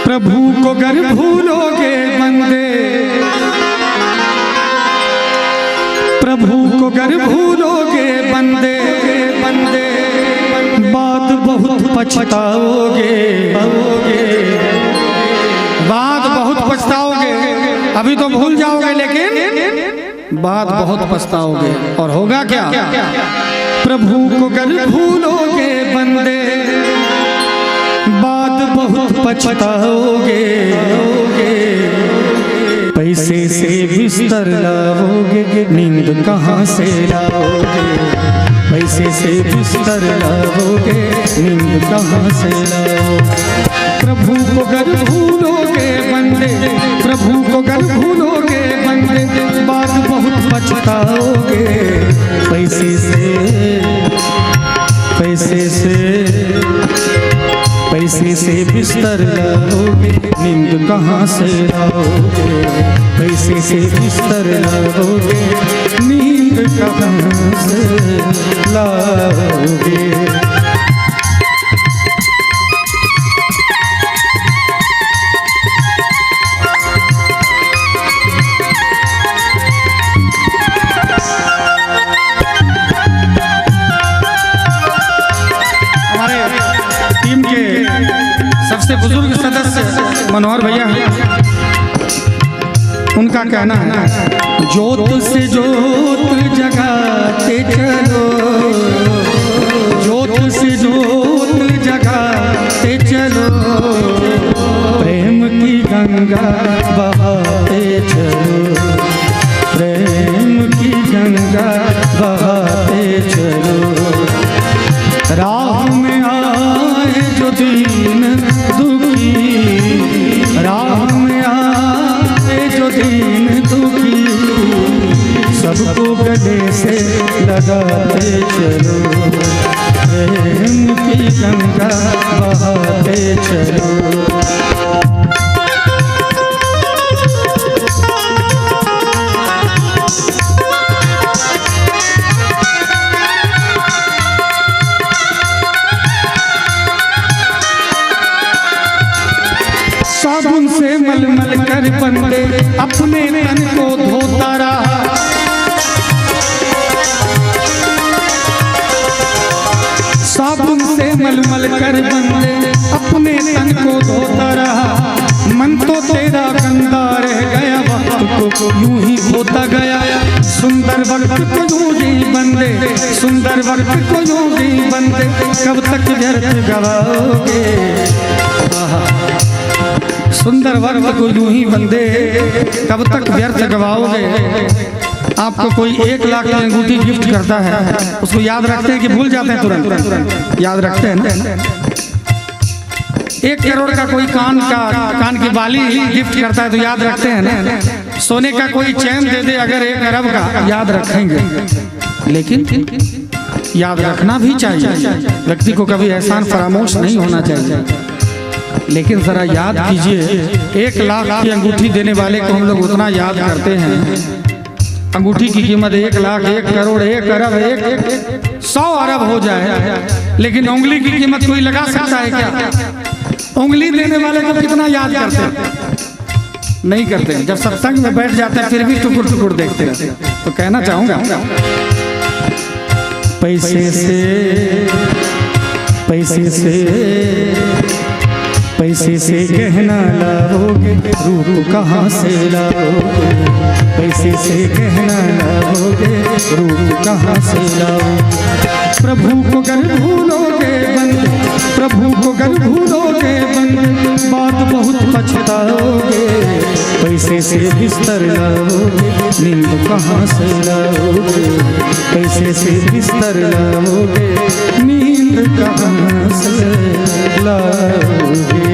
प्रभु को गर भूलोगे बंदे, प्रभु को गर भूलोगे बंदे, बंदे बात बहुत पछताओगे, बात बहुत पछताओगे। अभी तो भूल जाओगे लेकिन बात बहुत पछताओगे। और होगा क्या? प्रभु को गर भूलोगे बंदे, बात बहुत पछताओगे। पैसे से बिस्तर लाओगे, नींद कहाँ से लाओगे? पैसे से बिस्तर लाओगे, नींद कहाँ से लाओगे? प्रभु को गर भूलोगे बंदे, प्रभु को गर भूलोगे बंदे, बात बहुत पछताओगे। पैसे से, पैसे से, पैसे से बिस्तर लाओगे, नींद कहाँ से लाओगे? पैसे से बिस्तर लाओगे, नींद कहाँ से लाओगे? सबसे बुजुर्ग सदस्य मनोहर भैया हैं, उनका कहना है जोत से जोत जगाते चलो, जोत से जोत जगाते चलो, प्रेम की गंगा बहाते चलो, प्रेम की गंगा बहाते चलो। राह में आए जो दीन दुखी, राह में आए जो दीन दुखी, सबको गले से लगाते चलो, प्रेम की गंगा बहाते चलो। साबुन से मलमल कर बंदे अपने तन को धोता रहा, साबुन से मलमल कर बंदे अपने तन को धोता रहा। मन तो तेरा गंदा रह गया, वक्त को यूं ही होता गया। सुंदर वक्त को यूं ही बंदे, सुंदर वक्त को यूं ही बंदे, कब तक व्यर्थ गवाओगे? सुंदर वक्त को यूं ही बंदे, कब तक व्यर्थ गवाओगे? आपको कोई 1 लाख की अंगूठी गिफ्ट करता है, उसको याद रखते हैं कि भूल जाते हैं? तुरंत याद रखते हैं ना। 1 करोड़ का कोई कान की बाली गिफ्ट करता है तो याद रखते हैं ना। सोने का कोई चैन दे दे अगर 1 अरब का, याद रखेंगे। लेकिन याद रखना भी चाहिए, व्यक्ति को कभी एहसान फरामोश नहीं होना चाहिए। लेकिन जरा याद कीजिए, 1 लाख की अंगूठी देने वाले को हम लोग उतना याद करते हैं। अंगूठी की कीमत 1 लाख, 1 करोड़, 1 अरब, 100 अरब हो जाए, लेकिन उंगली की कीमत कोई लगा सकता है क्या? उंगली देने वाले को कितना याद करते हैं? नहीं करते। जब सत्संग में बैठ जाते हैं फिर भी टुकुर टुकुर देखते हैं। तो कहना चाहूंगा, पैसे से, पैसे से, पैसे से गहना लाओगे, रूप कहाँ से लाओगे? पैसे से गहना लाओगे, रूप कहाँ से लाओगे? प्रभु को गर भूलोगे बंदे, प्रभु को गर भूलोगे बंदे, बात बहुत पछताओगे। पैसे से बिस्तर लाओगे, नींद कहाँ से लाओगे? पैसे से बिस्तर लाओगे, नींद कहाँ से लाओगे?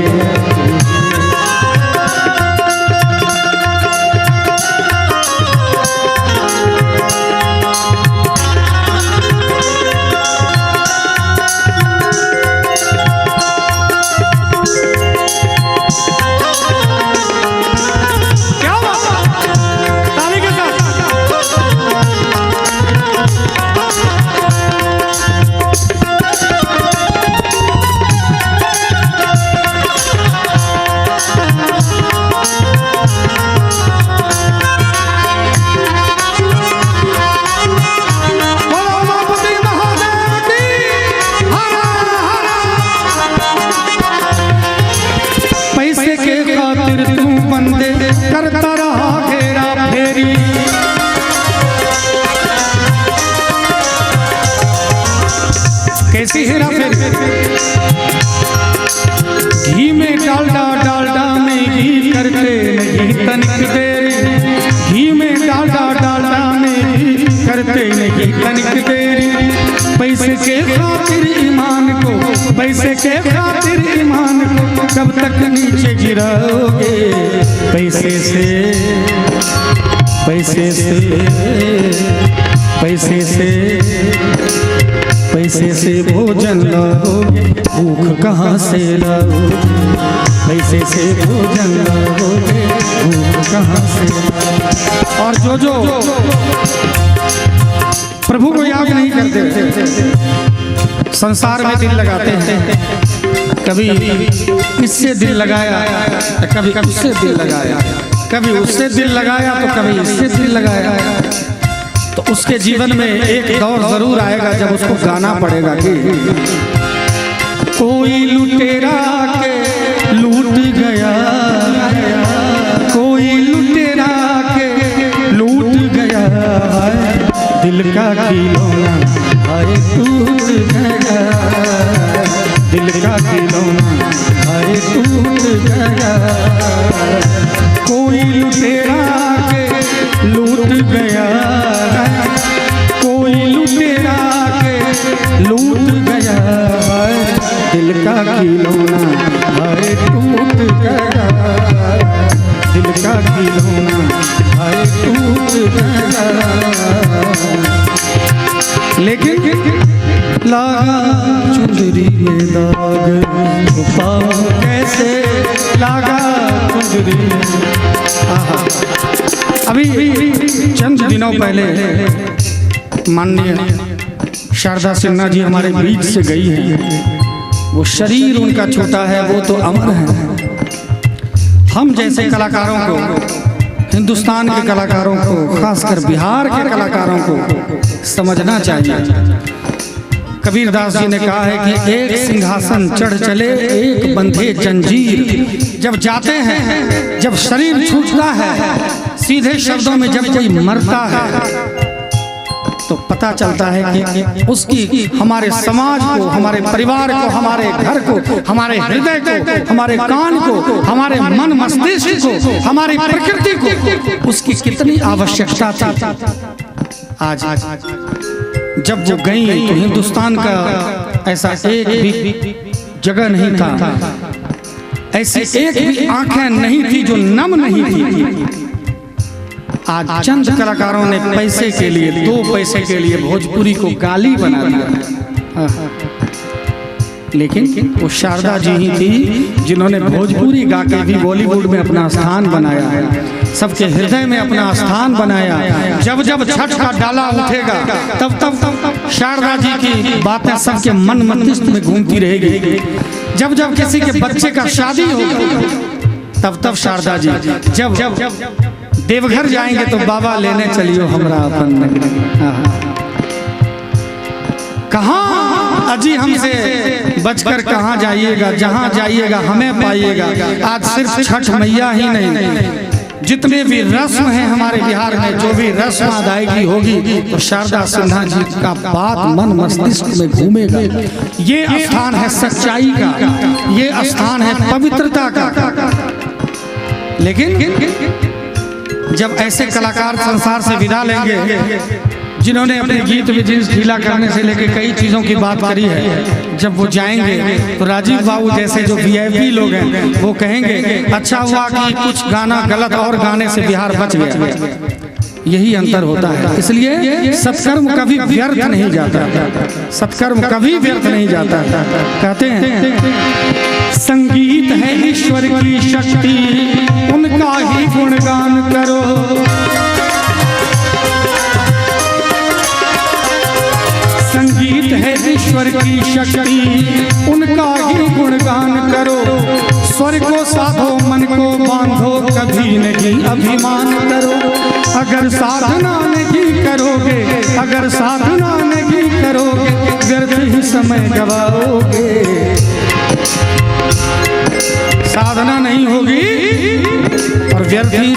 करता रहा घेरा फेरी। कैसी हेरा फेरी? घी में डालडा, डालडा में घी करते नहीं तनिक देरी। घी में डालडा, डालडा में घी करते नहीं तनिक देरी। पैसे के खातिर ईमान को, पैसे के खातिर ईमान को कब तक नीचे गिराओगे? पैसे से, पैसे से, पैसे से, पैसे से भोजन लाओगे, भूख कहाँ से लाओगे? पैसे से भोजन लाओगे, भूख कहाँ से? और जो प्रभु को याद नहीं करते, संसार में दिल लगाते हैं, कभी इससे दिल लगाया, कभी उससे दिल लगाया, कभी उससे दिल लगाया तो कभी इससे दिल लगाया। तो उसके जीवन में एक दौर जरूर आएगा जब उसको गाना पड़ेगा कि कोई लुटेरा के लूट गया, कोई लुटेरा के लूट गया, दिल का खिलौना हाय टूट गया, दिल का खिलौना हाय टूट गया। कोई लुटेरा के लूट गया, कोई लुटेरा के लूट गया, दिल का खिलौना हाय टूट गया, दिल का खिलौना हाय टूट गया। लेकिन लागा चुंदरी में दाग, छुपाऊं कैसे लागा चुंदरी में। अभी चंद दिनों पहले माननीय शारदा सिन्हा जी हमारे बीच से गई हैं। वो शरीर उनका छोटा है, वो तो अमर है। हम जैसे कलाकारों को, हिंदुस्तान के कलाकारों को, खासकर बिहार के कलाकारों को समझना चाहिए। कबीरदास जी ने कहा है कि एक सिंहासन चढ़ चले, एक बंधे जंजीर। जब जाते हैं, जब शरीर छूटता है, सीधे शब्दों में जब कोई मरता है तो पता चलता है कि उसकी हमारे समाज को, हमारे परिवार को, हमारे घर को, हमारे हृदय को, हमारे कान को, हमारे मन मस्तिष्क को, हमारी प्रकृति को उसकी कितनी आवश्यकता थी। आज जब वो गई तो हिंदुस्तान का ऐसा एक भी जगह नहीं था, ऐसी एक भी आंखें नहीं थी जो नम नहीं थी। आज चंद कलाकारों ने पैसे के लिए, 2 पैसे के लिए भोजपुरी को गाली बना दिया। लेकिन वो शारदा जी ही थी जिन्होंने भोजपुरी गा के भी बॉलीवुड में अपना स्थान बनाया है, सबके हृदय में अपना स्थान बनाया। जब जब छठ का डाला उठेगा तब तब शारदा जी की बातें सबके मन मस्तिष्क में घूमती रहेगी। जब जब किसी के बच्चे का शादी होगा तब तब शारदा जी, जब देवघर जाएंगे तो बाबा लेने चलियो हमरा अपन नगरी। कहाँ अजी हमसे बचकर कहाँ जाइएगा, जहाँ जाइएगा हमें पाइएगा। आज सिर्फ छठ मैया ही नहीं, जितने भी रस्म हैं हमारे बिहार में, जो भी रस्म अदायगी होगी तो शारदा सिन्हा जी का बात मन मस्तिष्क में घूमेगा। ये स्थान है सच्चाई का, ये स्थान है पवित्रता का। लेकिन जब ऐसे कलाकार संसार से विदा लेंगे जिन्होंने अपने गीत में जींस ढीला करने से लेकर कई चीज़ों की बात करी है, जब वो जाएंगे तो राजीव बाबू जैसे जो वीआईपी लोग हैं वो कहेंगे अच्छा हुआ कि कुछ गाना गलत और गाने से बिहार बच गया। यही अंतर होता है। इसलिए सत्कर्म कभी व्यर्थ नहीं जाता, सत्कर्म कभी व्यर्थ नहीं जाता। कहते हैं संगीत है ईश्वर की शक्ति, उनका ही गुणगान करो। संगीत है ईश्वर की शक्ति, उनका ही गुणगान करो। स्वर को साधो मन को बांधो, कभी नहीं अभिमान करो। अगर साधना नहीं करोगे, अगर साधना नहीं करोगे, व्यर्थ ही समय गवाओगे। साधना नहीं होगी और व्यर्थ ही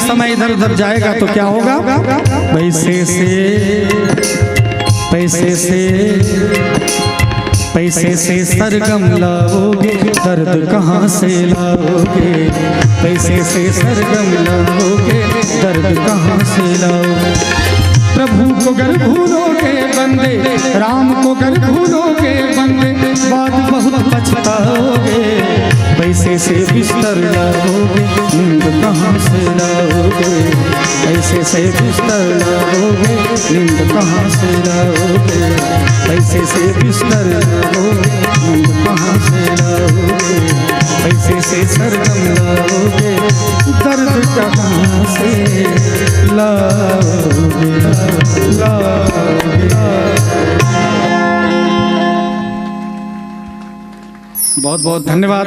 इधर उधर जाएगा तो क्या होगा? पैसे से सरगम लाओगे, दर्द कहाँ से लाओगे? पैसे से सरगम लाओगे, दर्द कहाँ से लाओगे? प्रभु को गर भूलोगे बंदे, राम को गर भूलोगे बंदे, बाद बहुत पछताओगे। पैसे से बिस्तर लाओगे, नींद कहाँ से लाओगे? पैसे से बिस्तर लाओगे, नींद कहाँ से लाओगे? पैसे से बिस्तर लाओगे, नींद कहाँ से लाओगे? पैसे से सरगम लाओगे, दर्द कहाँ से लाओगे? बहुत बहुत धन्यवाद।